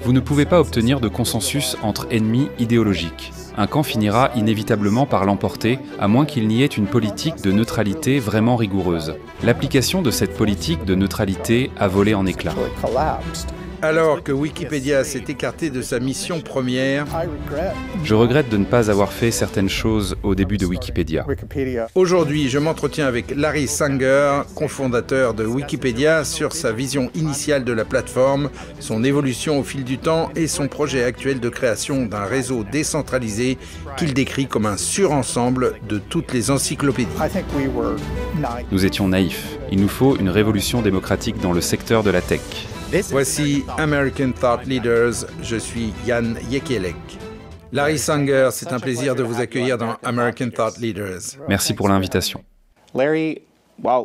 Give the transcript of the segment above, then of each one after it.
Vous ne pouvez pas obtenir de consensus entre ennemis idéologiques. Un camp finira inévitablement par l'emporter, à moins qu'il n'y ait une politique de neutralité vraiment rigoureuse. L'application de cette politique de neutralité a volé en éclats. Alors que Wikipédia s'est écarté de sa mission première, Je regrette de ne pas avoir fait certaines choses au début de Wikipédia. aujourd'hui, je m'entretiens avec Larry Sanger, cofondateur de Wikipédia, sur sa vision initiale de la plateforme, son évolution au fil du temps et son projet actuel de création d'un réseau décentralisé qu'il décrit comme un surensemble de toutes les encyclopédies. Nous étions naïfs. Il nous faut une révolution démocratique dans le secteur de la tech. Voici American Thought Leaders, je suis Yann Yekelek. Larry Sanger, c'est un plaisir de vous accueillir dans American Thought Leaders. Merci pour l'invitation. Larry,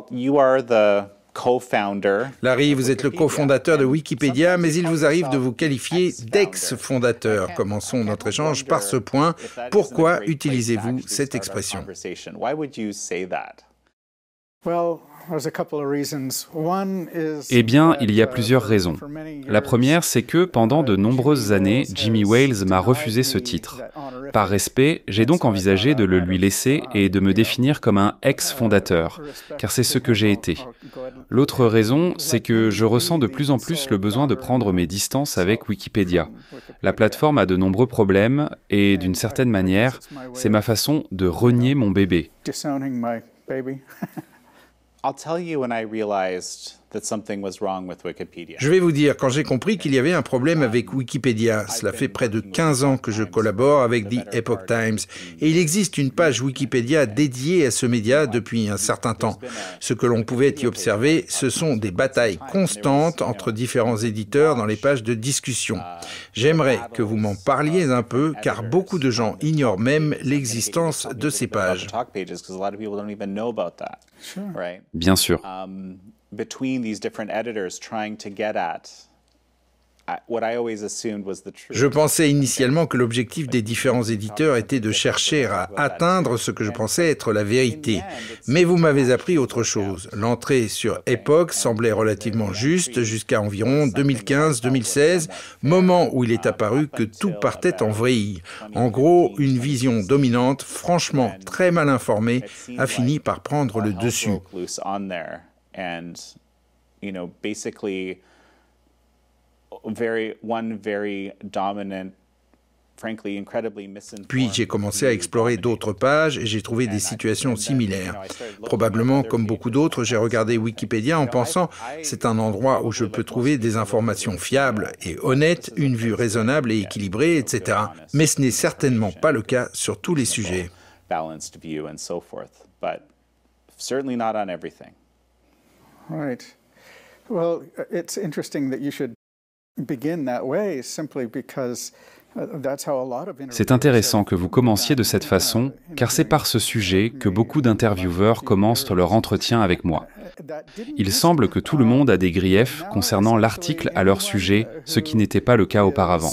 you are the co-founder. Larry, vous êtes le cofondateur de Wikipédia, mais il vous arrive de vous qualifier d'ex-fondateur. Commençons notre échange par ce point. Pourquoi utilisez-vous cette expression ? Eh bien, il y a plusieurs raisons. La première, c'est que pendant de nombreuses années, Jimmy Wales m'a refusé ce titre. Par respect, j'ai donc envisagé de le lui laisser et de me définir comme un ex-fondateur, car c'est ce que j'ai été. L'autre raison, c'est que je ressens de plus en plus le besoin de prendre mes distances avec Wikipédia. La plateforme a de nombreux problèmes et, d'une certaine manière, c'est ma façon de renier mon bébé. I'll tell you when I realized that something was wrong with Wikipedia. Je vais vous dire, quand j'ai compris qu'il y avait un problème avec Wikipédia, cela fait près de 15 ans que je collabore avec The Epoch Times, et il existe une page Wikipédia dédiée à ce média depuis un certain temps. Ce que l'on pouvait y observer, ce sont des batailles constantes entre différents éditeurs dans les pages de discussion. J'aimerais que vous m'en parliez un peu, car beaucoup de gens ignorent même l'existence de ces pages. Bien sûr. Between these different editors trying to get at what I always assumed was the truth. Je pensais initialement que l'objectif des différents éditeurs était de chercher à atteindre ce que je pensais être la vérité. Mais vous m'avez appris autre chose. L'entrée sur Epoch semblait relativement juste jusqu'à environ 2015-2016, moment où il est apparu que tout partait en vrille. En gros, une vision dominante, franchement très mal informée, a fini par prendre le dessus. And, basically, very dominant, frankly, incredibly misinformed. Puis j'ai commencé à explorer d'autres pages et j'ai trouvé des situations similaires. Probablement, comme beaucoup d'autres, j'ai regardé Wikipédia en pensant « c'est un endroit où je peux trouver des informations fiables et honnêtes, une vue raisonnable et équilibrée, etc. » Mais ce n'est certainement pas le cas sur tous les sujets. Balanced view and so forth, but certainly not on everything. Right. Well, it's interesting that you should begin that way simply because that's how a lot of C'est intéressant que vous commenciez de cette façon, car c'est par ce sujet que beaucoup d'intervieweurs commencent leur entretien avec moi. Il semble que tout le monde a des griefs concernant l'article à leur sujet, ce qui n'était pas le cas auparavant.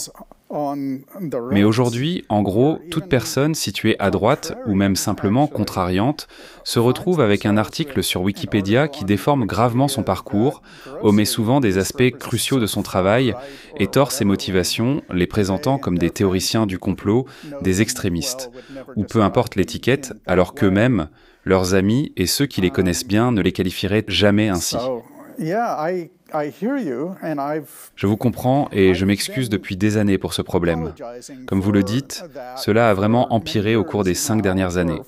Mais aujourd'hui, en gros, toute personne située à droite, ou même simplement contrariante, se retrouve avec un article sur Wikipédia qui déforme gravement son parcours, omet souvent des aspects cruciaux de son travail et tord ses motivations, les présentant comme des théoriciens du complot, des extrémistes, ou peu importe l'étiquette, alors qu'eux-mêmes, leurs amis et ceux qui les connaissent bien ne les qualifieraient jamais ainsi. Je vous comprends et je m'excuse depuis des années pour ce problème. Comme vous le dites, cela a vraiment empiré au cours des 5 dernières années.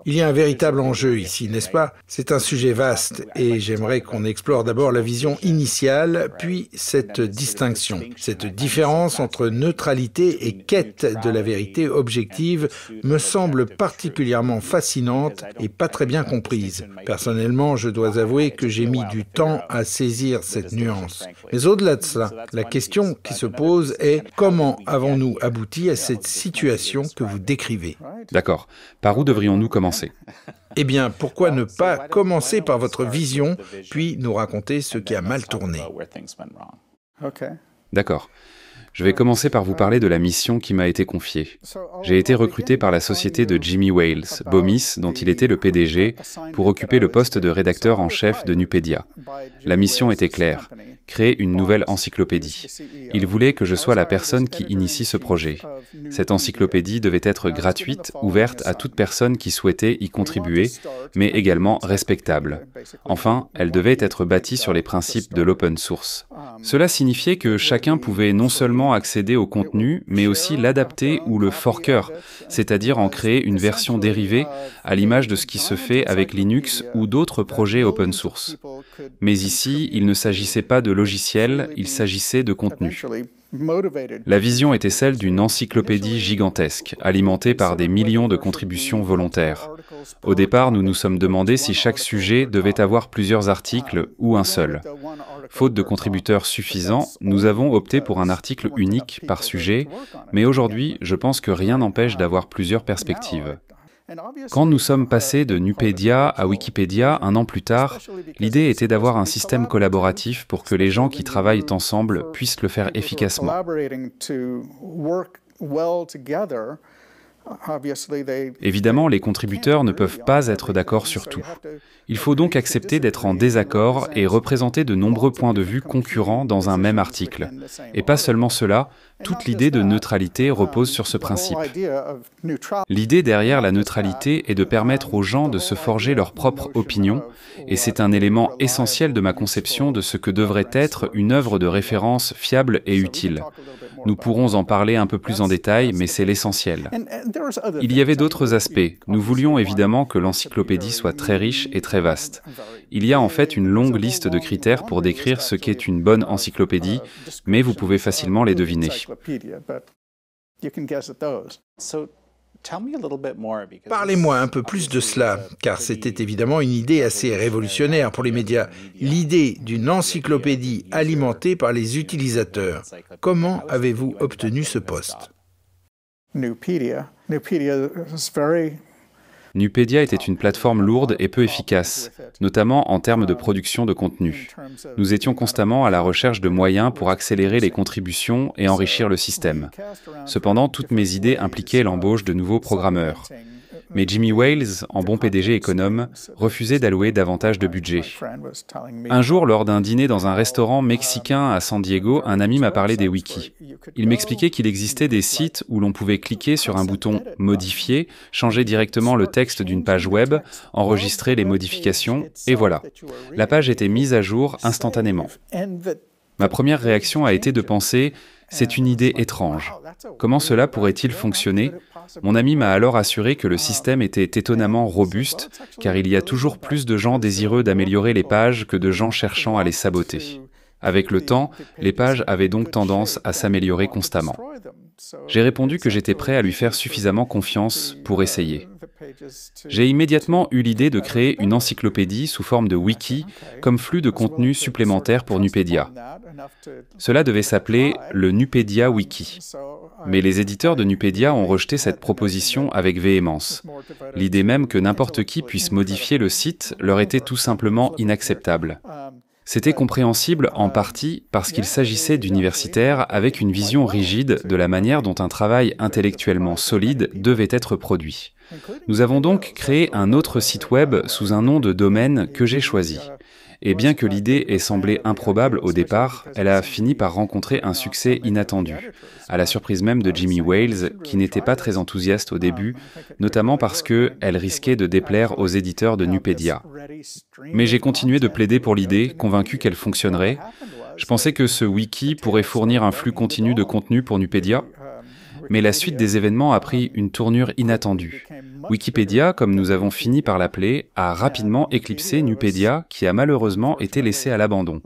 Il y a un véritable enjeu ici, n'est-ce pas? C'est un sujet vaste et j'aimerais qu'on explore d'abord la vision initiale, puis cette distinction. Cette différence entre neutralité et quête de la vérité objective me semble particulièrement fascinante et pas très bien comprise. Personnellement, je dois avouer que j'ai mis du temps à saisir cette nuance. Mais au-delà de cela, la question qui se pose est comment avons-nous abouti à cette situation que vous décrivez? D'accord. Par où devrions-nous commencer? Eh bien, pourquoi ne pas commencer par votre vision, puis nous raconter ce qui a mal tourné? D'accord. Je vais commencer par vous parler de la mission qui m'a été confiée. J'ai été recruté par la société de Jimmy Wales, Bomis, dont il était le PDG, pour occuper le poste de rédacteur en chef de Nupedia. La mission était claire, créer une nouvelle encyclopédie. Il voulait que je sois la personne qui initie ce projet. Cette encyclopédie devait être gratuite, ouverte à toute personne qui souhaitait y contribuer, mais également respectable. Enfin, elle devait être bâtie sur les principes de l'open source. Cela signifiait que chacun pouvait non seulement accéder au contenu, mais aussi l'adapter ou le forker, c'est-à-dire en créer une version dérivée à l'image de ce qui se fait avec Linux ou d'autres projets open source. Mais ici, il ne s'agissait pas de logiciel, il s'agissait de contenu. La vision était celle d'une encyclopédie gigantesque, alimentée par des millions de contributions volontaires. Au départ, nous nous sommes demandé si chaque sujet devait avoir plusieurs articles ou un seul. Faute de contributeurs suffisants, nous avons opté pour un article unique par sujet, mais aujourd'hui, je pense que rien n'empêche d'avoir plusieurs perspectives. Quand nous sommes passés de Nupedia à Wikipédia un an plus tard, l'idée était d'avoir un système collaboratif pour que les gens qui travaillent ensemble puissent le faire efficacement. Évidemment, les contributeurs ne peuvent pas être d'accord sur tout. Il faut donc accepter d'être en désaccord et représenter de nombreux points de vue concurrents dans un même article. Et pas seulement cela, toute l'idée de neutralité repose sur ce principe. L'idée derrière la neutralité est de permettre aux gens de se forger leur propre opinion, et c'est un élément essentiel de ma conception de ce que devrait être une œuvre de référence fiable et utile. Nous pourrons en parler un peu plus en détail, mais c'est l'essentiel. Il y avait d'autres aspects. Nous voulions évidemment que l'encyclopédie soit très riche et très vaste. Il y a en fait une longue liste de critères pour décrire ce qu'est une bonne encyclopédie, mais vous pouvez facilement les deviner. Parlez-moi un peu plus de cela, car c'était évidemment une idée assez révolutionnaire pour les médias. L'idée d'une encyclopédie alimentée par les utilisateurs. Comment avez-vous obtenu ce poste? Nupedia était une plateforme lourde et peu efficace, notamment en termes de production de contenu. Nous étions constamment à la recherche de moyens pour accélérer les contributions et enrichir le système. Cependant, toutes mes idées impliquaient l'embauche de nouveaux programmeurs. Mais Jimmy Wales, en bon PDG économe, refusait d'allouer davantage de budget. Un jour, lors d'un dîner dans un restaurant mexicain à San Diego, un ami m'a parlé des wikis. Il m'expliquait qu'il existait des sites où l'on pouvait cliquer sur un bouton « Modifier », changer directement le texte d'une page web, enregistrer les modifications, et voilà. La page était mise à jour instantanément. Ma première réaction a été de penser « C'est une idée étrange. Comment cela pourrait-il fonctionner ?» Mon ami m'a alors assuré que le système était étonnamment robuste, car il y a toujours plus de gens désireux d'améliorer les pages que de gens cherchant à les saboter. Avec le temps, les pages avaient donc tendance à s'améliorer constamment. J'ai répondu que j'étais prêt à lui faire suffisamment confiance pour essayer. J'ai immédiatement eu l'idée de créer une encyclopédie sous forme de wiki comme flux de contenu supplémentaire pour Nupedia. Cela devait s'appeler le Nupedia Wiki. Mais les éditeurs de Nupedia ont rejeté cette proposition avec véhémence. L'idée même que n'importe qui puisse modifier le site leur était tout simplement inacceptable. C'était compréhensible en partie parce qu'il s'agissait d'universitaires avec une vision rigide de la manière dont un travail intellectuellement solide devait être produit. Nous avons donc créé un autre site web sous un nom de domaine que j'ai choisi. Et bien que l'idée ait semblé improbable au départ, elle a fini par rencontrer un succès inattendu, à la surprise même de Jimmy Wales, qui n'était pas très enthousiaste au début, notamment parce qu'elle risquait de déplaire aux éditeurs de Nupedia. Mais j'ai continué de plaider pour l'idée, convaincu qu'elle fonctionnerait. Je pensais que ce wiki pourrait fournir un flux continu de contenu pour Nupedia, mais la suite des événements a pris une tournure inattendue. Wikipédia, comme nous avons fini par l'appeler, a rapidement éclipsé Nupedia, qui a malheureusement été laissé à l'abandon.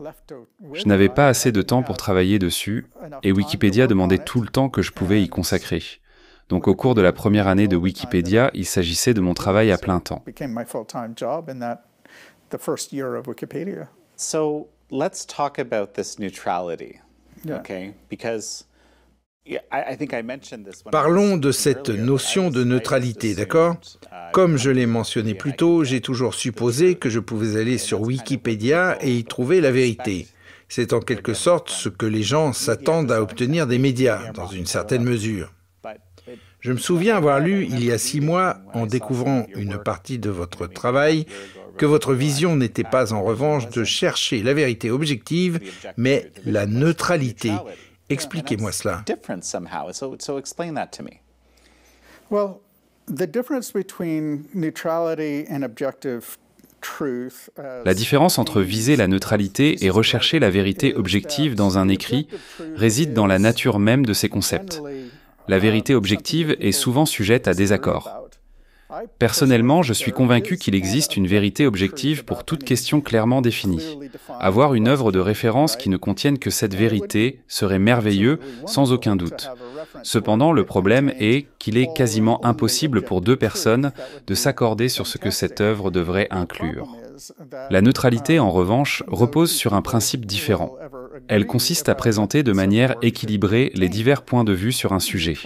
Je n'avais pas assez de temps pour travailler dessus, et Wikipédia demandait tout le temps que je pouvais y consacrer. Donc au cours de la première année de Wikipédia, il s'agissait de mon travail à plein temps. So let's talk about this neutrality, okay? Because Parlons de cette notion de neutralité, d'accord? Comme je l'ai mentionné plus tôt, j'ai toujours supposé que je pouvais aller sur Wikipédia et y trouver la vérité. C'est en quelque sorte ce que les gens s'attendent à obtenir des médias, dans une certaine mesure. Je me souviens avoir lu il y a 6 mois, en découvrant une partie de votre travail, que votre vision n'était pas en revanche de chercher la vérité objective, mais la neutralité. Expliquez-moi cela. Well, the difference between neutrality and objective truth. La différence entre viser la neutralité et rechercher la vérité objective dans un écrit réside dans la nature même de ces concepts. La vérité objective est souvent sujette à désaccord. Personnellement, je suis convaincu qu'il existe une vérité objective pour toute question clairement définie. Avoir une œuvre de référence qui ne contienne que cette vérité serait merveilleux, sans aucun doute. Cependant, le problème est qu'il est quasiment impossible pour 2 personnes de s'accorder sur ce que cette œuvre devrait inclure. La neutralité, en revanche, repose sur un principe différent. Elle consiste à présenter de manière équilibrée les divers points de vue sur un sujet.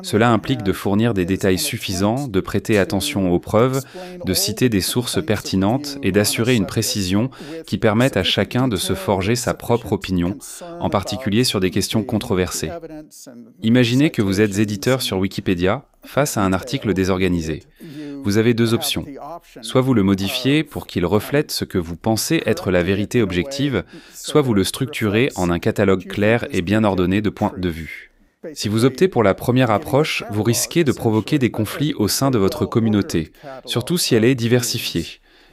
Cela implique de fournir des détails suffisants, de prêter attention aux preuves, de citer des sources pertinentes et d'assurer une précision qui permette à chacun de se forger sa propre opinion, en particulier sur des questions controversées. Imaginez que vous êtes éditeur sur Wikipédia face à un article désorganisé. Vous avez 2 options. Soit vous le modifiez pour qu'il reflète ce que vous pensez être la vérité objective, soit vous le structurez en un catalogue clair et bien ordonné de points de vue. Si vous optez pour la première approche, vous risquez de provoquer des conflits au sein de votre communauté, surtout si elle est diversifiée.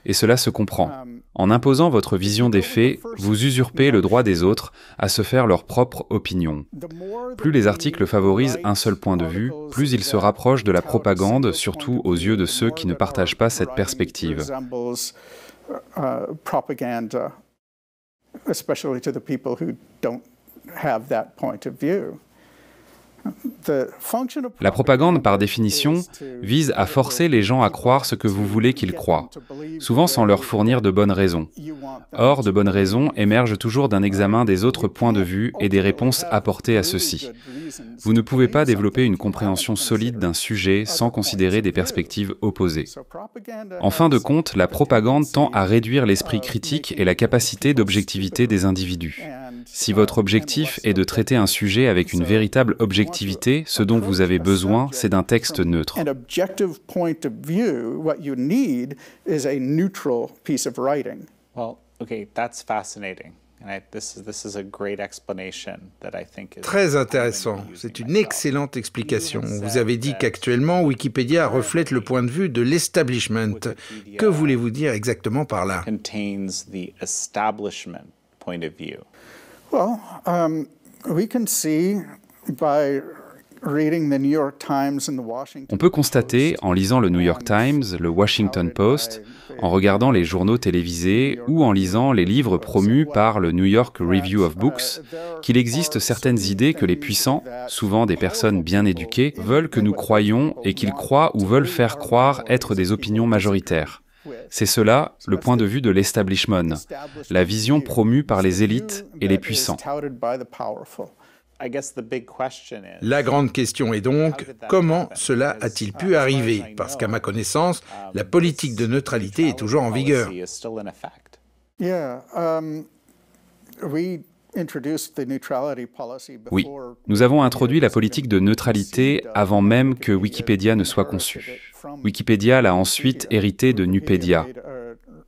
Et cela se comprend. En imposant votre vision des faits, vous usurpez le droit des autres à se faire leur propre opinion. Plus les articles favorisent un seul point de vue, plus ils se rapprochent de la propagande, surtout aux yeux de ceux qui ne partagent pas cette perspective. La propagande, par définition, vise à forcer les gens à croire ce que vous voulez qu'ils croient, souvent sans leur fournir de bonnes raisons. Or, de bonnes raisons émergent toujours d'un examen des autres points de vue et des réponses apportées à ceux-ci. Vous ne pouvez pas développer une compréhension solide d'un sujet sans considérer des perspectives opposées. En fin de compte, la propagande tend à réduire l'esprit critique et la capacité d'objectivité des individus. Si votre objectif est de traiter un sujet avec une véritable objectivité, ce dont vous avez besoin, c'est d'un texte neutre. Très intéressant. C'est une excellente explication. Vous avez dit qu'actuellement, Wikipédia reflète le point de vue de l'establishment. Que voulez-vous dire exactement par là? Well, we can see by reading the New York Times and the Washington Post. On peut constater, en lisant le New York Times, le Washington Post, en regardant les journaux télévisés ou en lisant les livres promus par le New York Review of Books, qu'il existe certaines idées que les puissants, souvent des personnes bien éduquées, veulent que nous croyions et qu'ils croient ou veulent faire croire être des opinions majoritaires. C'est cela, le point de vue de l'establishment, la vision promue par les élites et les puissants. La grande question est donc, comment cela a-t-il pu arriver? Parce qu'à ma connaissance, la politique de neutralité est toujours en vigueur. Oui, nous avons introduit la politique de neutralité avant même que Wikipédia ne soit conçue. Wikipédia l'a ensuite hérité de Nupedia.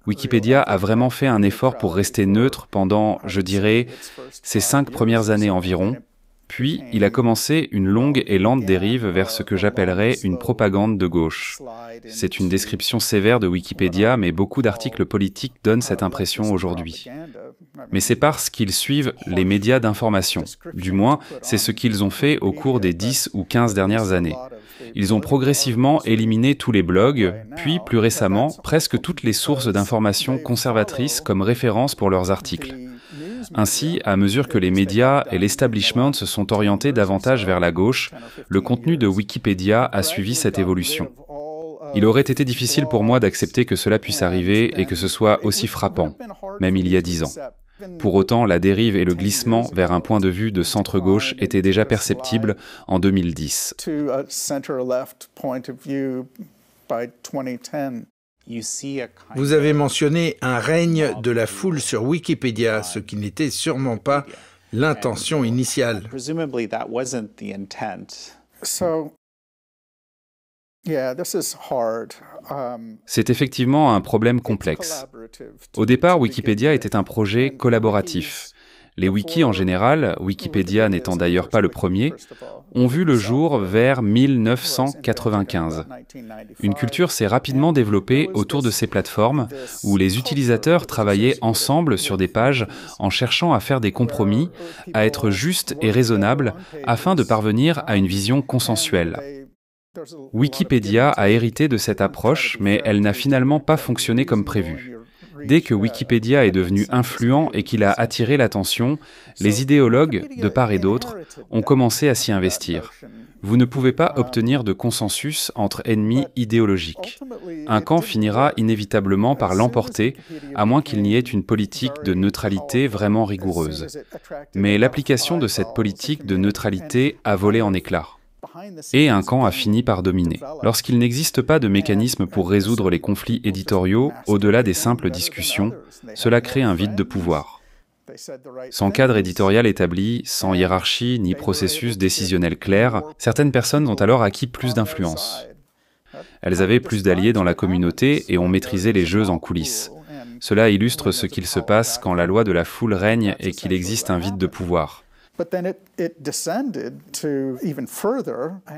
Wikipédia a vraiment fait un effort pour rester neutre pendant, je dirais, ses 5 premières années environ. Puis, il a commencé une longue et lente dérive vers ce que j'appellerais une propagande de gauche. C'est une description sévère de Wikipédia, mais beaucoup d'articles politiques donnent cette impression aujourd'hui. Mais c'est parce qu'ils suivent les médias d'information. Du moins, c'est ce qu'ils ont fait au cours des 10 ou 15 dernières années. Ils ont progressivement éliminé tous les blogs, puis, plus récemment, presque toutes les sources d'informations conservatrices comme référence pour leurs articles. Ainsi, à mesure que les médias et l'establishment se sont orientés davantage vers la gauche, le contenu de Wikipédia a suivi cette évolution. Il aurait été difficile pour moi d'accepter que cela puisse arriver et que ce soit aussi frappant, même il y a 10 ans. Pour autant, la dérive et le glissement vers un point de vue de centre-gauche étaient déjà perceptibles en 2010. Vous avez mentionné un règne de la foule sur Wikipédia, ce qui n'était sûrement pas l'intention initiale. C'est effectivement un problème complexe. Au départ, Wikipédia était un projet collaboratif. Les wikis en général, Wikipédia n'étant d'ailleurs pas le premier, ont vu le jour vers 1995. Une culture s'est rapidement développée autour de ces plateformes où les utilisateurs travaillaient ensemble sur des pages en cherchant à faire des compromis, à être justes et raisonnables afin de parvenir à une vision consensuelle. Wikipédia a hérité de cette approche, mais elle n'a finalement pas fonctionné comme prévu. Dès que Wikipédia est devenu influent et qu'il a attiré l'attention, les idéologues, de part et d'autre, ont commencé à s'y investir. Vous ne pouvez pas obtenir de consensus entre ennemis idéologiques. Un camp finira inévitablement par l'emporter, à moins qu'il n'y ait une politique de neutralité vraiment rigoureuse. Mais l'application de cette politique de neutralité a volé en éclats. Et un camp a fini par dominer. Lorsqu'il n'existe pas de mécanisme pour résoudre les conflits éditoriaux, au-delà des simples discussions, cela crée un vide de pouvoir. Sans cadre éditorial établi, sans hiérarchie ni processus décisionnel clair, certaines personnes ont alors acquis plus d'influence. Elles avaient plus d'alliés dans la communauté et ont maîtrisé les jeux en coulisses. Cela illustre ce qu'il se passe quand la loi de la foule règne et qu'il existe un vide de pouvoir.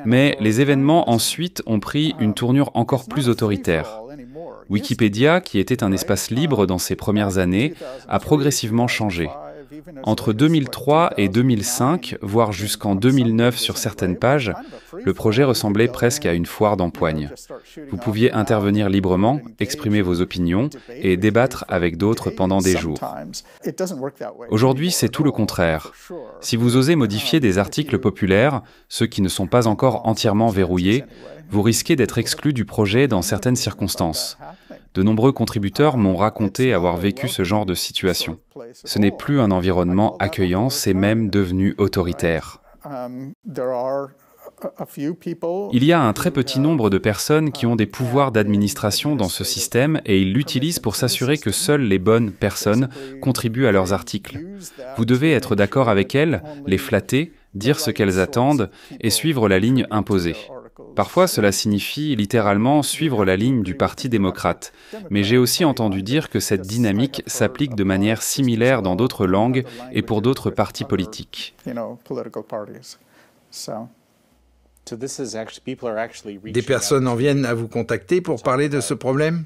Mais les événements ensuite ont pris une tournure encore plus autoritaire. Wikipédia, qui était un espace libre dans ses premières années, a progressivement changé. Entre 2003 et 2005, voire jusqu'en 2009 sur certaines pages, le projet ressemblait presque à une foire d'empoigne. Vous pouviez intervenir librement, exprimer vos opinions et débattre avec d'autres pendant des jours. Aujourd'hui, c'est tout le contraire. Si vous osez modifier des articles populaires, ceux qui ne sont pas encore entièrement verrouillés, vous risquez d'être exclu du projet dans certaines circonstances. De nombreux contributeurs m'ont raconté avoir vécu ce genre de situation. Ce n'est plus un environnement accueillant, c'est même devenu autoritaire. Il y a un très petit nombre de personnes qui ont des pouvoirs d'administration dans ce système et ils l'utilisent pour s'assurer que seules les bonnes personnes contribuent à leurs articles. Vous devez être d'accord avec elles, les flatter, dire ce qu'elles attendent et suivre la ligne imposée. Parfois, cela signifie littéralement suivre la ligne du Parti démocrate. Mais j'ai aussi entendu dire que cette dynamique s'applique de manière similaire dans d'autres langues et pour d'autres partis politiques. Des personnes en viennent à vous contacter pour parler de ce problème?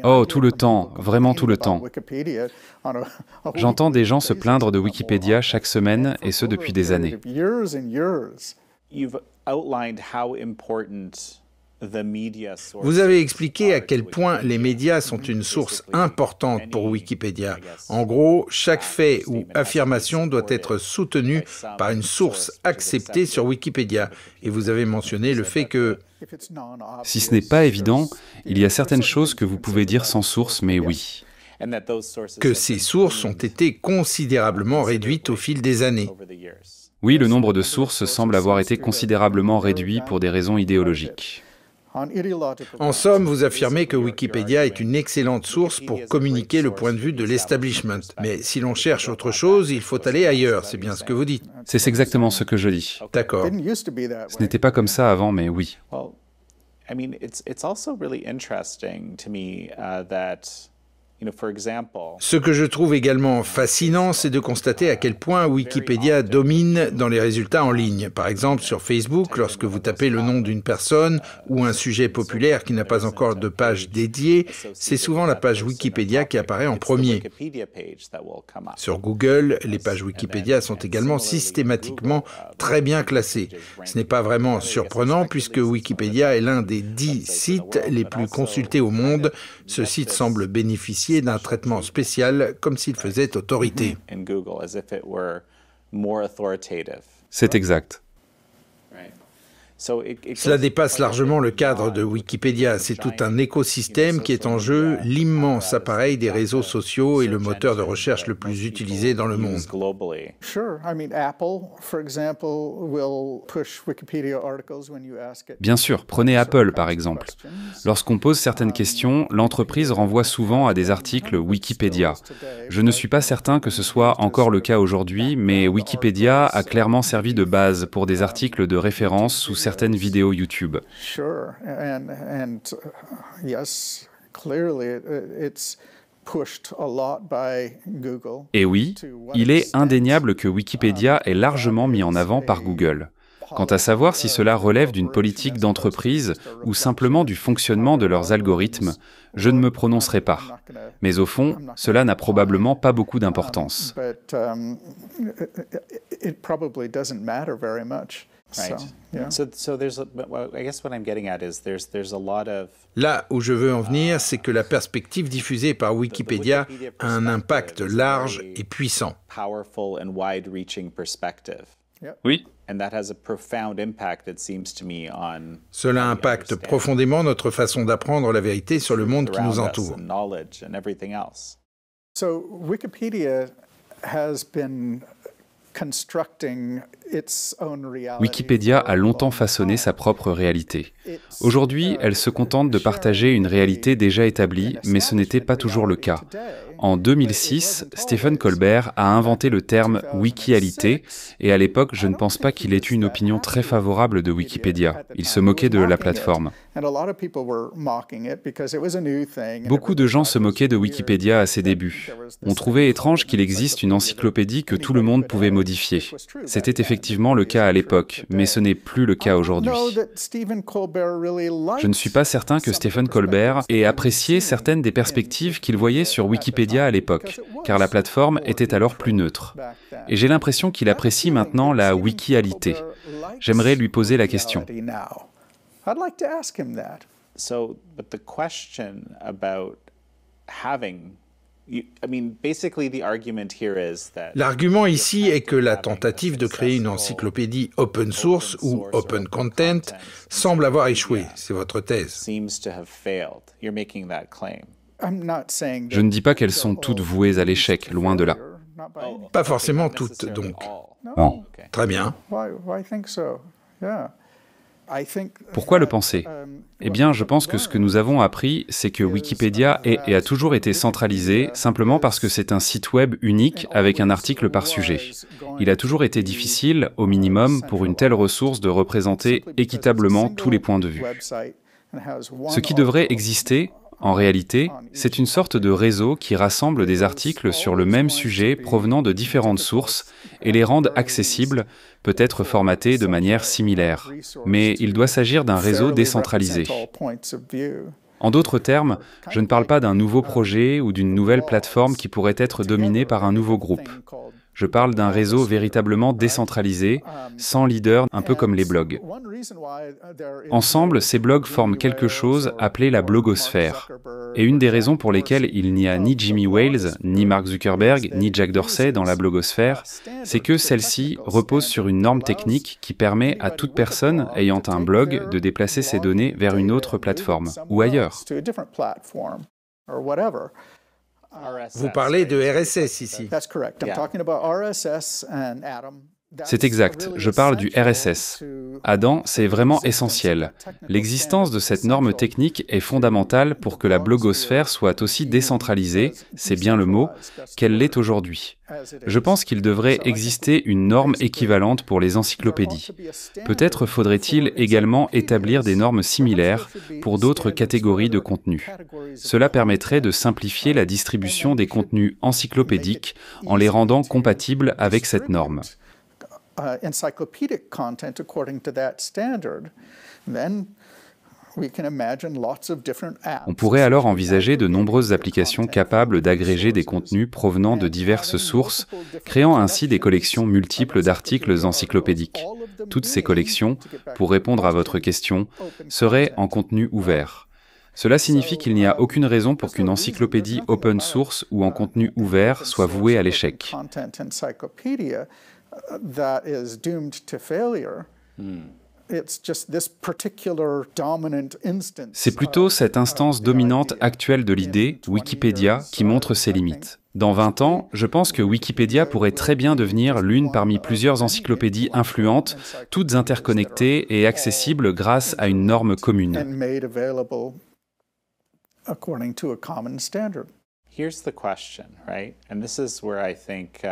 Oh, tout le temps, vraiment tout le temps. J'entends des gens se plaindre de Wikipédia chaque semaine, et ce depuis des années. Vous avez expliqué à quel point les médias sont une source importante pour Wikipédia. En gros, chaque fait ou affirmation doit être soutenu par une source acceptée sur Wikipédia. Et vous avez mentionné le fait que... Si ce n'est pas évident, il y a certaines choses que vous pouvez dire sans source, mais oui. Que ces sources ont été considérablement réduites au fil des années. Oui, le nombre de sources semble avoir été considérablement réduit pour des raisons idéologiques. En somme, vous affirmez que Wikipédia est une excellente source pour communiquer le point de vue de l'establishment. Mais si l'on cherche autre chose, il faut aller ailleurs, c'est bien ce que vous dites. C'est exactement ce que je dis. D'accord. Ce n'était pas comme ça avant, mais oui. Ce que je trouve également fascinant, c'est de constater à quel point Wikipédia domine dans les résultats en ligne. Par exemple, sur Facebook, lorsque vous tapez le nom d'une personne ou un sujet populaire qui n'a pas encore de page dédiée, c'est souvent la page Wikipédia qui apparaît en premier. Sur Google, les pages Wikipédia sont également systématiquement très bien classées. Ce n'est pas vraiment surprenant puisque Wikipédia est l'un des 10 sites les plus consultés au monde. Ce site semble bénéficier d'un traitement spécial comme s'il faisait autorité. C'est exact. Cela dépasse largement le cadre de Wikipédia. C'est tout un écosystème qui est en jeu, l'immense appareil des réseaux sociaux est le moteur de recherche le plus utilisé dans le monde. Bien sûr, prenez Apple par exemple. Lorsqu'on pose certaines questions, l'entreprise renvoie souvent à des articles Wikipédia. Je ne suis pas certain que ce soit encore le cas aujourd'hui, mais Wikipédia a clairement servi de base pour des articles de référence sous certaines vidéos YouTube. Et oui, il est indéniable que Wikipédia est largement mis en avant par Google. Quant à savoir si cela relève d'une politique d'entreprise ou simplement du fonctionnement de leurs algorithmes, je ne me prononcerai pas. Mais au fond, cela n'a probablement pas beaucoup d'importance. Là où je veux en venir, c'est que la perspective diffusée par Wikipédia a un impact large et puissant. Oui. Cela impacte profondément notre façon d'apprendre la vérité sur le monde qui nous entoure. Wikipédia a longtemps façonné sa propre réalité. Aujourd'hui, elle se contente de partager une réalité déjà établie, mais ce n'était pas toujours le cas. En 2006, Stephen Colbert a inventé le terme « wikialité » et à l'époque, je ne pense pas qu'il ait eu une opinion très favorable de Wikipédia. Il se moquait de la plateforme. Beaucoup de gens se moquaient de Wikipédia à ses débuts. On trouvait étrange qu'il existe une encyclopédie que tout le monde pouvait modifier. C'était effectivement le cas à l'époque, mais ce n'est plus le cas aujourd'hui. Je ne suis pas certain que Stephen Colbert ait apprécié certaines des perspectives qu'il voyait sur Wikipédia à l'époque, car la plateforme était alors plus neutre. Et j'ai l'impression qu'il apprécie maintenant la wikialité. J'aimerais lui poser la question. L'argument ici est que la tentative de créer une encyclopédie open source ou open content semble avoir échoué. C'est votre thèse. Je ne dis pas qu'elles sont toutes vouées à l'échec, loin de là. Pas forcément toutes, donc. Bon, très bien. Pourquoi le penser ? Eh bien, je pense que ce que nous avons appris, c'est que Wikipédia est et a toujours été centralisé simplement parce que c'est un site web unique avec un article par sujet. Il a toujours été difficile, au minimum, pour une telle ressource de représenter équitablement tous les points de vue. Ce qui devrait exister, en réalité, c'est une sorte de réseau qui rassemble des articles sur le même sujet provenant de différentes sources et les rende accessibles, peut-être formatés de manière similaire. Mais il doit s'agir d'un réseau décentralisé. En d'autres termes, je ne parle pas d'un nouveau projet ou d'une nouvelle plateforme qui pourrait être dominée par un nouveau groupe. Je parle d'un réseau véritablement décentralisé, sans leader, un peu comme les blogs. Ensemble, ces blogs forment quelque chose appelé la blogosphère. Et une des raisons pour lesquelles il n'y a ni Jimmy Wales, ni Mark Zuckerberg, ni Jack Dorsey dans la blogosphère, c'est que celle-ci repose sur une norme technique qui permet à toute personne ayant un blog de déplacer ses données vers une autre plateforme ou ailleurs. Vous parlez de RSS ici. C'est exact, je parle du RSS. Adam, c'est vraiment essentiel. L'existence de cette norme technique est fondamentale pour que la blogosphère soit aussi décentralisée, c'est bien le mot, qu'elle l'est aujourd'hui. Je pense qu'il devrait exister une norme équivalente pour les encyclopédies. Peut-être faudrait-il également établir des normes similaires pour d'autres catégories de contenus. Cela permettrait de simplifier la distribution des contenus encyclopédiques en les rendant compatibles avec cette norme. Encyclopedic content according to that standard, then we can imagine lots of different apps. On pourrait alors envisager de nombreuses applications capables d'agréger des contenus provenant de diverses sources, créant ainsi des collections multiples d'articles encyclopédiques. Toutes ces collections, pour répondre à votre question, seraient en contenu ouvert. Cela signifie qu'il n'y a aucune raison pour qu'une encyclopédie open source ou en contenu ouvert soit vouée à l'échec. That is doomed to failure. C'est plutôt cette instance dominante actuelle de l'idée, Wikipédia, qui montre ses limites. Dans 20 ans, je pense que Wikipédia pourrait très bien devenir l'une parmi plusieurs encyclopédies influentes, toutes interconnectées et accessibles grâce à une norme commune. Here's the question, right? And this is where I think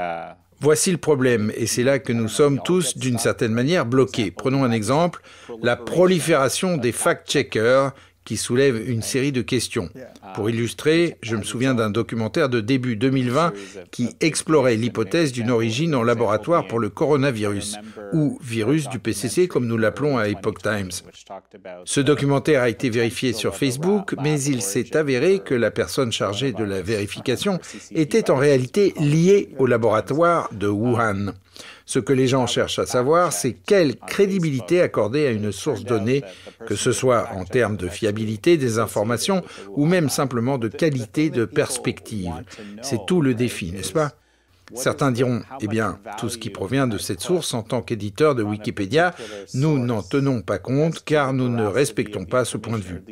Voici le problème, et c'est là que nous sommes tous, d'une certaine manière, bloqués. Prenons un exemple, la prolifération des fact-checkers qui soulève une série de questions. Pour illustrer, je me souviens d'un documentaire de début 2020 qui explorait l'hypothèse d'une origine en laboratoire pour le coronavirus, ou virus du PCC comme nous l'appelons à Epoch Times. Ce documentaire a été vérifié sur Facebook, mais il s'est avéré que la personne chargée de la vérification était en réalité liée au laboratoire de Wuhan. Ce que les gens cherchent à savoir, c'est quelle crédibilité accorder à une source donnée, que ce soit en termes de fiabilité des informations ou même simplement de qualité de perspective. C'est tout le défi, n'est-ce pas ? Certains diront, eh bien, tout ce qui provient de cette source en tant qu'éditeur de Wikipédia, nous n'en tenons pas compte car nous ne respectons pas ce point de vue.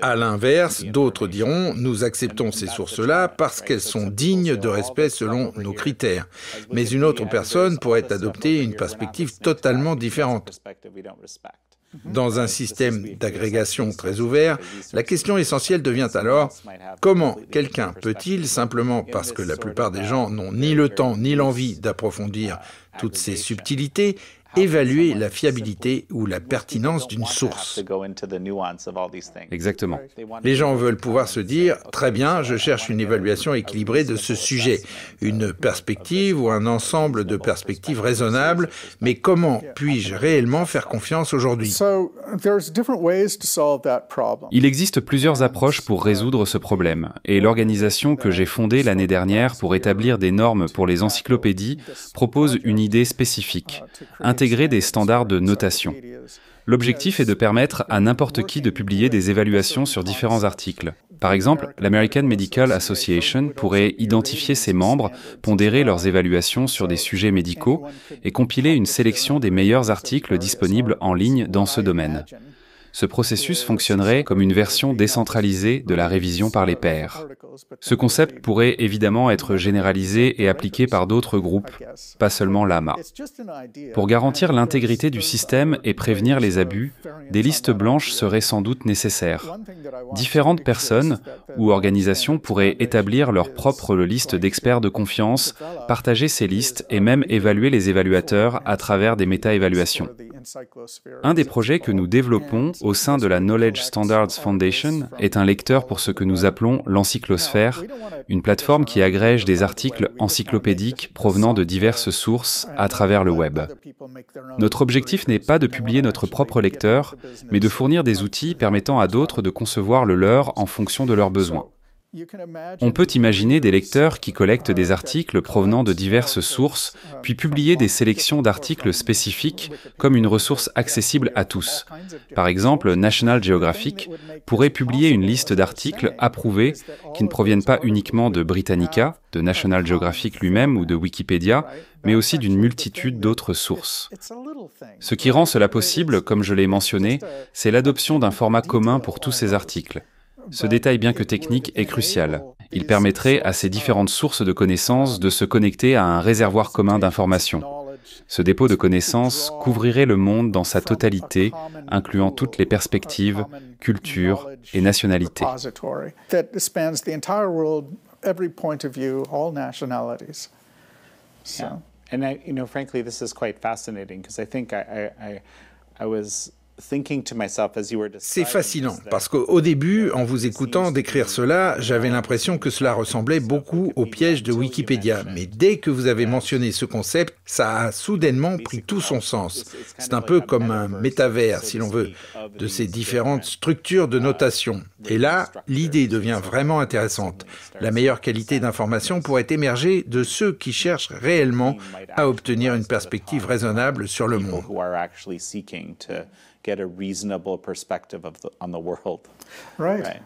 À l'inverse, d'autres diront, nous acceptons ces sources-là parce qu'elles sont dignes de respect selon nos critères. Mais une autre personne pourrait adopter une perspective totalement différente. Dans un système d'agrégation très ouvert, la question essentielle devient alors comment quelqu'un peut-il, simplement parce que la plupart des gens n'ont ni le temps ni l'envie d'approfondir toutes ces subtilités, évaluer la fiabilité ou la pertinence d'une source. Exactement. Les gens veulent pouvoir se dire « Très bien, je cherche une évaluation équilibrée de ce sujet, une perspective ou un ensemble de perspectives raisonnables, mais comment puis-je réellement faire confiance aujourd'hui ?» Il existe plusieurs approches pour résoudre ce problème, et l'organisation que j'ai fondée l'année dernière pour établir des normes pour les encyclopédies propose une idée spécifique, intégrer des standards de notation. L'objectif est de permettre à n'importe qui de publier des évaluations sur différents articles. Par exemple, l'American Medical Association pourrait identifier ses membres, pondérer leurs évaluations sur des sujets médicaux et compiler une sélection des meilleurs articles disponibles en ligne dans ce domaine. Ce processus fonctionnerait comme une version décentralisée de la révision par les pairs. Ce concept pourrait évidemment être généralisé et appliqué par d'autres groupes, pas seulement l'AMA. Pour garantir l'intégrité du système et prévenir les abus, des listes blanches seraient sans doute nécessaires. Différentes personnes ou organisations pourraient établir leur propre liste d'experts de confiance, partager ces listes et même évaluer les évaluateurs à travers des méta-évaluations. Un des projets que nous développons au sein de la Knowledge Standards Foundation est un lecteur pour ce que nous appelons l'encyclosphère, une plateforme qui agrège des articles encyclopédiques provenant de diverses sources à travers le web. Notre objectif n'est pas de publier notre propre lecteur, mais de fournir des outils permettant à d'autres de concevoir le leur en fonction de leurs besoins. On peut imaginer des lecteurs qui collectent des articles provenant de diverses sources, puis publier des sélections d'articles spécifiques comme une ressource accessible à tous. Par exemple, National Geographic pourrait publier une liste d'articles approuvés qui ne proviennent pas uniquement de Britannica, de National Geographic lui-même ou de Wikipédia, mais aussi d'une multitude d'autres sources. Ce qui rend cela possible, comme je l'ai mentionné, c'est l'adoption d'un format commun pour tous ces articles. Ce détail, bien que technique, est crucial. Il permettrait à ces différentes sources de connaissances de se connecter à un réservoir commun d'informations. Ce dépôt de connaissances couvrirait le monde dans sa totalité, incluant toutes les perspectives, cultures et nationalités. And frankly, this is quite fascinating because I think I was C'est fascinant, parce qu'au début, en vous écoutant décrire cela, j'avais l'impression que cela ressemblait beaucoup au piège de Wikipédia. Mais dès que vous avez mentionné ce concept, ça a soudainement pris tout son sens. C'est un peu comme un métavers, si l'on veut, de ces différentes structures de notation. Et là, l'idée devient vraiment intéressante. La meilleure qualité d'information pourrait émerger de ceux qui cherchent réellement à obtenir une perspective raisonnable sur le monde. Get a reasonable perspective on the world. Right.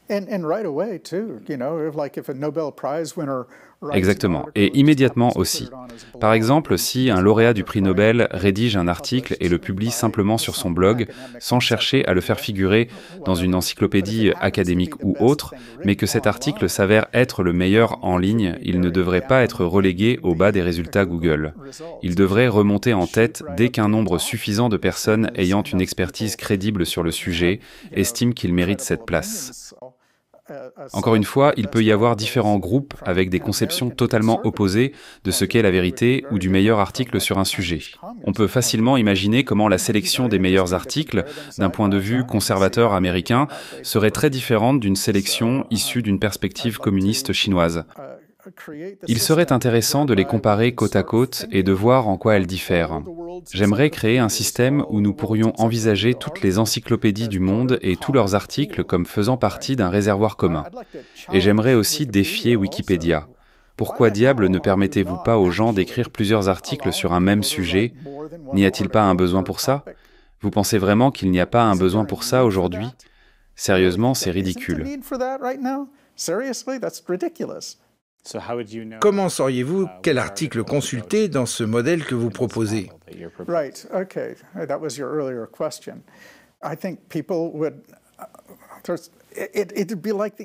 And right away, too, if a Nobel Prize winner Exactement, et immédiatement aussi. Par exemple, si un lauréat du prix Nobel rédige un article et le publie simplement sur son blog, sans chercher à le faire figurer dans une encyclopédie académique ou autre, mais que cet article s'avère être le meilleur en ligne, il ne devrait pas être relégué au bas des résultats Google. Il devrait remonter en tête dès qu'un nombre suffisant de personnes ayant une expertise crédible sur le sujet estiment qu'il mérite cette place. Encore une fois, il peut y avoir différents groupes avec des conceptions totalement opposées de ce qu'est la vérité ou du meilleur article sur un sujet. On peut facilement imaginer comment la sélection des meilleurs articles, d'un point de vue conservateur américain, serait très différente d'une sélection issue d'une perspective communiste chinoise. Il serait intéressant de les comparer côte à côte et de voir en quoi elles diffèrent. J'aimerais créer un système où nous pourrions envisager toutes les encyclopédies du monde et tous leurs articles comme faisant partie d'un réservoir commun. Et j'aimerais aussi défier Wikipédia. Pourquoi diable ne permettez-vous pas aux gens d'écrire plusieurs articles sur un même sujet? N'y a-t-il pas un besoin pour ça? Vous pensez vraiment qu'il n'y a pas un besoin pour ça aujourd'hui? Sérieusement, c'est ridicule. Comment sauriez-vous quel article consulter dans ce modèle que vous proposez?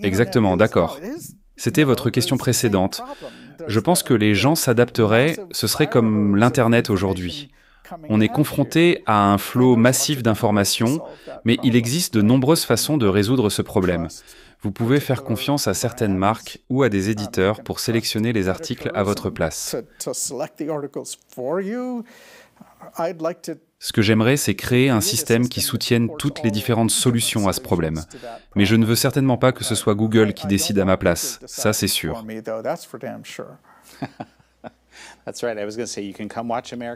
Exactement, d'accord. C'était votre question précédente. Je pense que les gens s'adapteraient, ce serait comme l'Internet aujourd'hui. On est confronté à un flot massif d'informations, mais il existe de nombreuses façons de résoudre ce problème. Vous pouvez faire confiance à certaines marques ou à des éditeurs pour sélectionner les articles à votre place. Ce que j'aimerais, c'est créer un système qui soutienne toutes les différentes solutions à ce problème. Mais je ne veux certainement pas que ce soit Google qui décide à ma place, ça c'est sûr.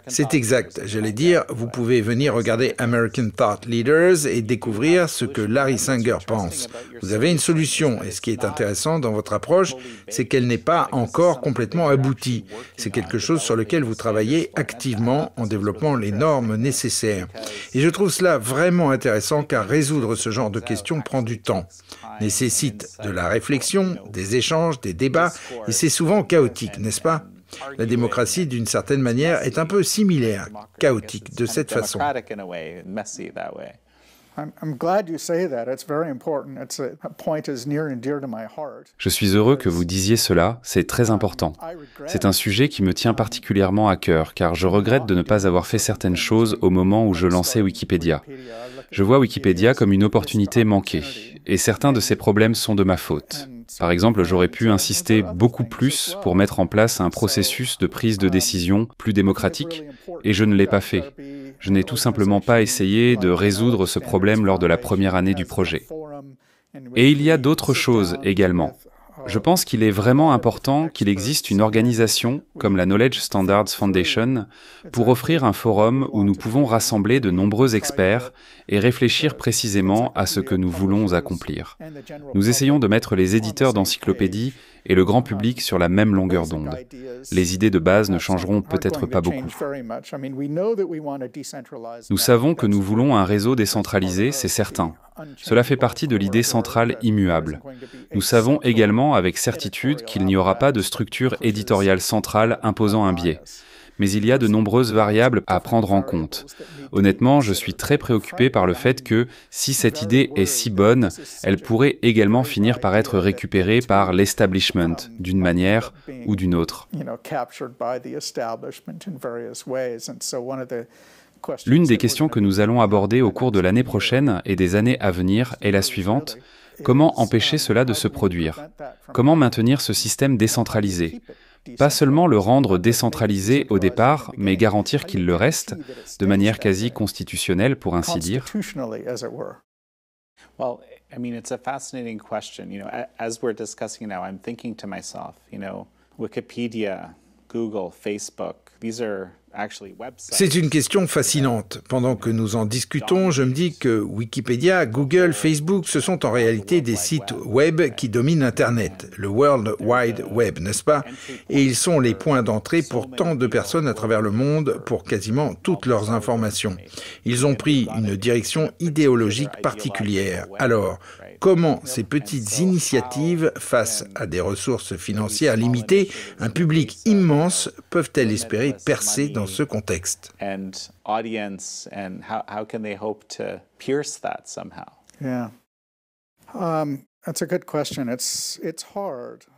C'est exact. J'allais dire, vous pouvez venir regarder American Thought Leaders et découvrir ce que Larry Sanger pense. Vous avez une solution, et ce qui est intéressant dans votre approche, c'est qu'elle n'est pas encore complètement aboutie. C'est quelque chose sur lequel vous travaillez activement en développant les normes nécessaires. Et je trouve cela vraiment intéressant car résoudre ce genre de questions prend du temps, nécessite de la réflexion, des échanges, des débats, et c'est souvent chaotique, n'est-ce pas? La démocratie, d'une certaine manière, est un peu similaire, chaotique de cette façon. Je suis heureux que vous disiez cela, c'est très important. C'est un sujet qui me tient particulièrement à cœur, car je regrette de ne pas avoir fait certaines choses au moment où je lançais Wikipédia. Je vois Wikipédia comme une opportunité manquée, et certains de ces problèmes sont de ma faute. Par exemple, j'aurais pu insister beaucoup plus pour mettre en place un processus de prise de décision plus démocratique, et je ne l'ai pas fait. Je n'ai tout simplement pas essayé de résoudre ce problème lors de la première année du projet. Et il y a d'autres choses également. Je pense qu'il est vraiment important qu'il existe une organisation, comme la Knowledge Standards Foundation, pour offrir un forum où nous pouvons rassembler de nombreux experts et réfléchir précisément à ce que nous voulons accomplir. Nous essayons de mettre les éditeurs d'encyclopédies et le grand public sur la même longueur d'onde. Les idées de base ne changeront peut-être pas beaucoup. Nous savons que nous voulons un réseau décentralisé, c'est certain. Cela fait partie de l'idée centrale immuable. Nous savons également avec certitude qu'il n'y aura pas de structure éditoriale centrale imposant un biais. Mais il y a de nombreuses variables à prendre en compte. Honnêtement, je suis très préoccupé par le fait que, si cette idée est si bonne, elle pourrait également finir par être récupérée par l'establishment, d'une manière ou d'une autre. L'une des questions que nous allons aborder au cours de l'année prochaine et des années à venir est la suivante. Comment empêcher cela de se produire? Comment maintenir ce système décentralisé? Pas seulement le rendre décentralisé au départ, mais garantir qu'il le reste, de manière quasi constitutionnelle pour ainsi dire. Well, I mean, it's a fascinating question. As we're discussing now, I'm thinking to myself, Wikipedia, Google, Facebook, these are C'est une question fascinante. Pendant que nous en discutons, je me dis que Wikipédia, Google, Facebook, ce sont en réalité des sites web qui dominent Internet, le World Wide Web, n'est-ce pas? Et ils sont les points d'entrée pour tant de personnes à travers le monde pour quasiment toutes leurs informations. Ils ont pris une direction idéologique particulière. Alors, comment ces petites initiatives, face à des ressources financières limitées, un public immense, peuvent-elles espérer percer dans ce contexte?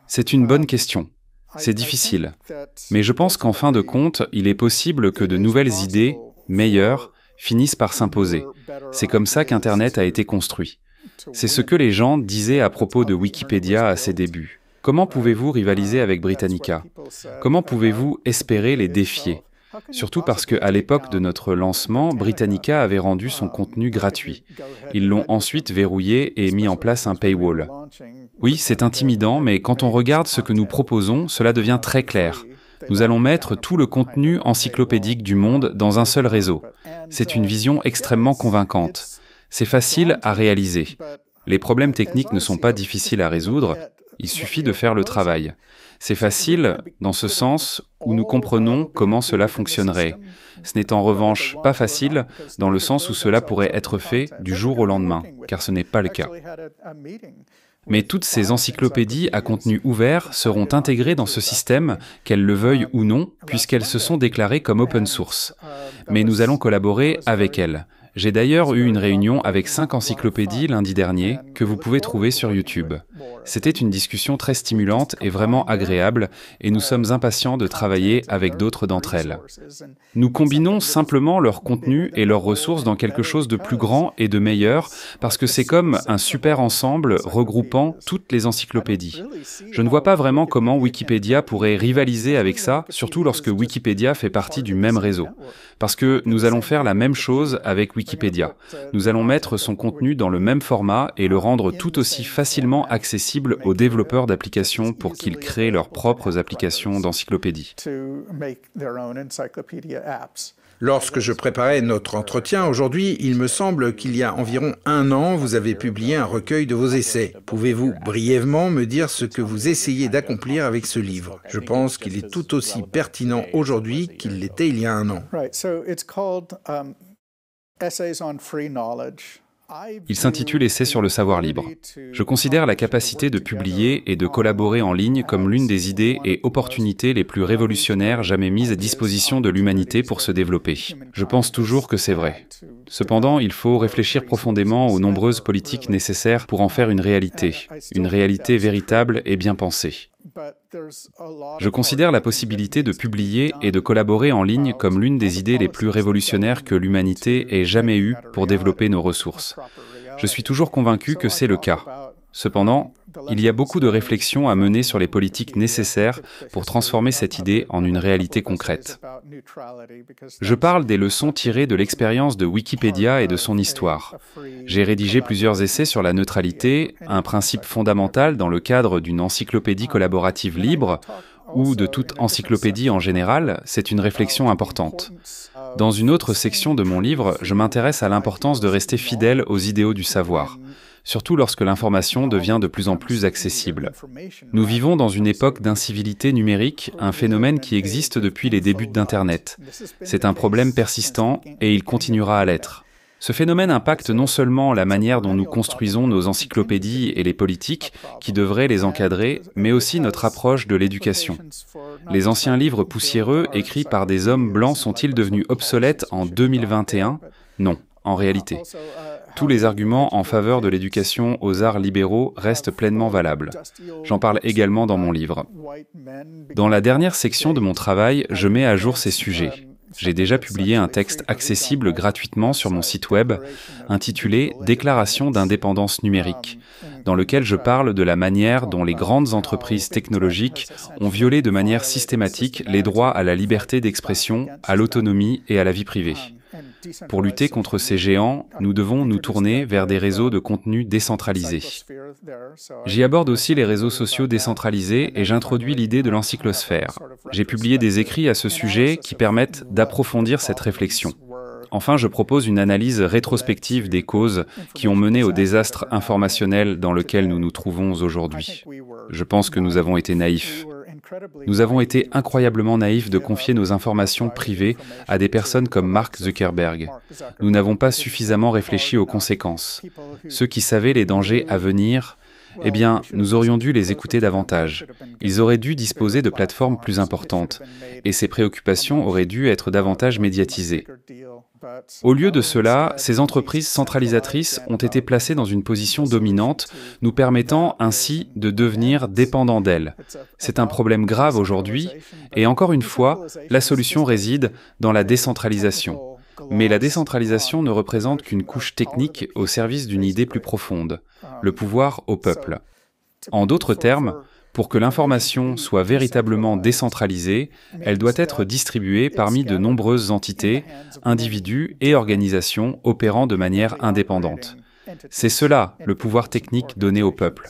C'est une bonne question. C'est difficile. Mais je pense qu'en fin de compte, il est possible que de nouvelles idées, meilleures, finissent par s'imposer. C'est comme ça qu'Internet a été construit. C'est ce que les gens disaient à propos de Wikipédia à ses débuts. Comment pouvez-vous rivaliser avec Britannica? Comment pouvez-vous espérer les défier? Surtout parce qu'à l'époque de notre lancement, Britannica avait rendu son contenu gratuit. Ils l'ont ensuite verrouillé et mis en place un paywall. Oui, c'est intimidant, mais quand on regarde ce que nous proposons, cela devient très clair. Nous allons mettre tout le contenu encyclopédique du monde dans un seul réseau. C'est une vision extrêmement convaincante. C'est facile à réaliser. Les problèmes techniques ne sont pas difficiles à résoudre, il suffit de faire le travail. C'est facile dans ce sens où nous comprenons comment cela fonctionnerait. Ce n'est en revanche pas facile dans le sens où cela pourrait être fait du jour au lendemain, car ce n'est pas le cas. Mais toutes ces encyclopédies à contenu ouvert seront intégrées dans ce système, qu'elles le veuillent ou non, puisqu'elles se sont déclarées comme open source. Mais nous allons collaborer avec elles. J'ai d'ailleurs eu une réunion avec 5 encyclopédies lundi dernier que vous pouvez trouver sur YouTube. C'était une discussion très stimulante et vraiment agréable et nous sommes impatients de travailler avec d'autres d'entre elles. Nous combinons simplement leur contenu et leurs ressources dans quelque chose de plus grand et de meilleur parce que c'est comme un super ensemble regroupant toutes les encyclopédies. Je ne vois pas vraiment comment Wikipédia pourrait rivaliser avec ça, surtout lorsque Wikipédia fait partie du même réseau. Parce que nous allons faire la même chose avec Wikipédia. Nous allons mettre son contenu dans le même format et le rendre tout aussi facilement accessible aux développeurs d'applications pour qu'ils créent leurs propres applications d'encyclopédie. Lorsque je préparais notre entretien aujourd'hui, il me semble qu'il y a environ 1 an, vous avez publié un recueil de vos essais. Pouvez-vous brièvement me dire ce que vous essayez d'accomplir avec ce livre? Je pense qu'il est tout aussi pertinent aujourd'hui qu'il l'était il y a 1 an. Il s'intitule « Essai sur le savoir libre ». Je considère la capacité de publier et de collaborer en ligne comme l'une des idées et opportunités les plus révolutionnaires jamais mises à disposition de l'humanité pour se développer. Je pense toujours que c'est vrai. Cependant, il faut réfléchir profondément aux nombreuses politiques nécessaires pour en faire une réalité véritable et bien pensée. Je considère la possibilité de publier et de collaborer en ligne comme l'une des idées les plus révolutionnaires que l'humanité ait jamais eues pour développer nos ressources. Je suis toujours convaincu que c'est le cas. Cependant, il y a beaucoup de réflexions à mener sur les politiques nécessaires pour transformer cette idée en une réalité concrète. Je parle des leçons tirées de l'expérience de Wikipédia et de son histoire. J'ai rédigé plusieurs essais sur la neutralité, un principe fondamental dans le cadre d'une encyclopédie collaborative libre, ou de toute encyclopédie en général, c'est une réflexion importante. Dans une autre section de mon livre, je m'intéresse à l'importance de rester fidèle aux idéaux du savoir, surtout lorsque l'information devient de plus en plus accessible. Nous vivons dans une époque d'incivilité numérique, un phénomène qui existe depuis les débuts d'Internet. C'est un problème persistant et il continuera à l'être. Ce phénomène impacte non seulement la manière dont nous construisons nos encyclopédies et les politiques qui devraient les encadrer, mais aussi notre approche de l'éducation. Les anciens livres poussiéreux écrits par des hommes blancs sont-ils devenus obsolètes en 2021? Non, en réalité. Tous les arguments en faveur de l'éducation aux arts libéraux restent pleinement valables. J'en parle également dans mon livre. Dans la dernière section de mon travail, je mets à jour ces sujets. J'ai déjà publié un texte accessible gratuitement sur mon site web intitulé « Déclaration d'indépendance numérique », dans lequel je parle de la manière dont les grandes entreprises technologiques ont violé de manière systématique les droits à la liberté d'expression, à l'autonomie et à la vie privée. Pour lutter contre ces géants, nous devons nous tourner vers des réseaux de contenu décentralisés. J'y aborde aussi les réseaux sociaux décentralisés et j'introduis l'idée de l'encyclosphère. J'ai publié des écrits à ce sujet qui permettent d'approfondir cette réflexion. Enfin, je propose une analyse rétrospective des causes qui ont mené au désastre informationnel dans lequel nous nous trouvons aujourd'hui. Je pense que nous avons été naïfs. Nous avons été incroyablement naïfs de confier nos informations privées à des personnes comme Mark Zuckerberg. Nous n'avons pas suffisamment réfléchi aux conséquences. Ceux qui savaient les dangers à venir, eh bien, nous aurions dû les écouter davantage. Ils auraient dû disposer de plateformes plus importantes, et ces préoccupations auraient dû être davantage médiatisées. Au lieu de cela, ces entreprises centralisatrices ont été placées dans une position dominante, nous permettant ainsi de devenir dépendants d'elles. C'est un problème grave aujourd'hui, et encore une fois, la solution réside dans la décentralisation. Mais la décentralisation ne représente qu'une couche technique au service d'une idée plus profonde, le pouvoir au peuple. En d'autres termes, pour que l'information soit véritablement décentralisée, elle doit être distribuée parmi de nombreuses entités, individus et organisations opérant de manière indépendante. C'est cela, le pouvoir technique donné au peuple.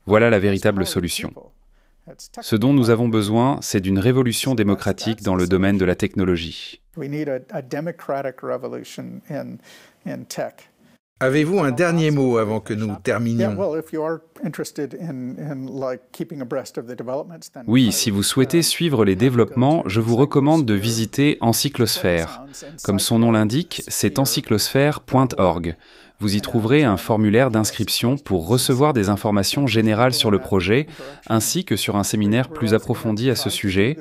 Voilà la véritable solution. Ce dont nous avons besoin, c'est d'une révolution démocratique dans le domaine de la technologie. Avez-vous un dernier mot avant que nous terminions? Oui, si vous souhaitez suivre les développements, je vous recommande de visiter Encyclosphère. Comme son nom l'indique, c'est encyclosphère.org. Vous y trouverez un formulaire d'inscription pour recevoir des informations générales sur le projet, ainsi que sur un séminaire plus approfondi à ce sujet.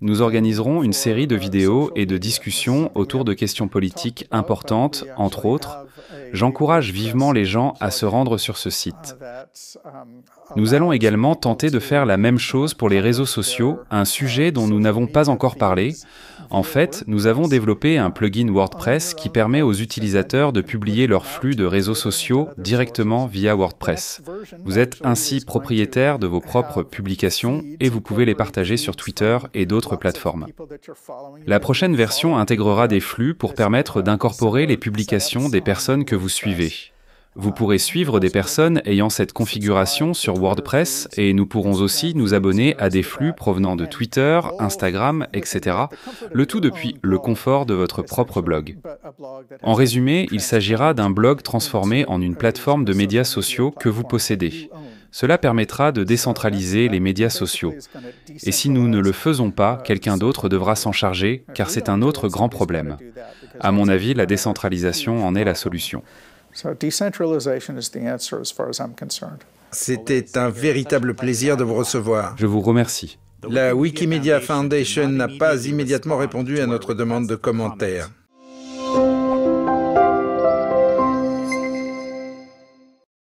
Nous organiserons une série de vidéos et de discussions autour de questions politiques importantes, entre autres. J'encourage vivement les gens à se rendre sur ce site. Nous allons également tenter de faire la même chose pour les réseaux sociaux, un sujet dont nous n'avons pas encore parlé. En fait, nous avons développé un plugin WordPress qui permet aux utilisateurs de publier leur flux de réseaux sociaux directement via WordPress. Vous êtes ainsi propriétaire de vos propres publications et vous pouvez les partager sur Twitter et d'autres plateformes. La prochaine version intégrera des flux pour permettre d'incorporer les publications des personnes que vous suivez. Vous pourrez suivre des personnes ayant cette configuration sur WordPress et nous pourrons aussi nous abonner à des flux provenant de Twitter, Instagram, etc., le tout depuis le confort de votre propre blog. En résumé, il s'agira d'un blog transformé en une plateforme de médias sociaux que vous possédez. Cela permettra de décentraliser les médias sociaux. Et si nous ne le faisons pas, quelqu'un d'autre devra s'en charger, car c'est un autre grand problème. À mon avis, la décentralisation en est la solution. C'était un véritable plaisir de vous recevoir. Je vous remercie. La Wikimedia Foundation n'a pas immédiatement répondu à notre demande de commentaires.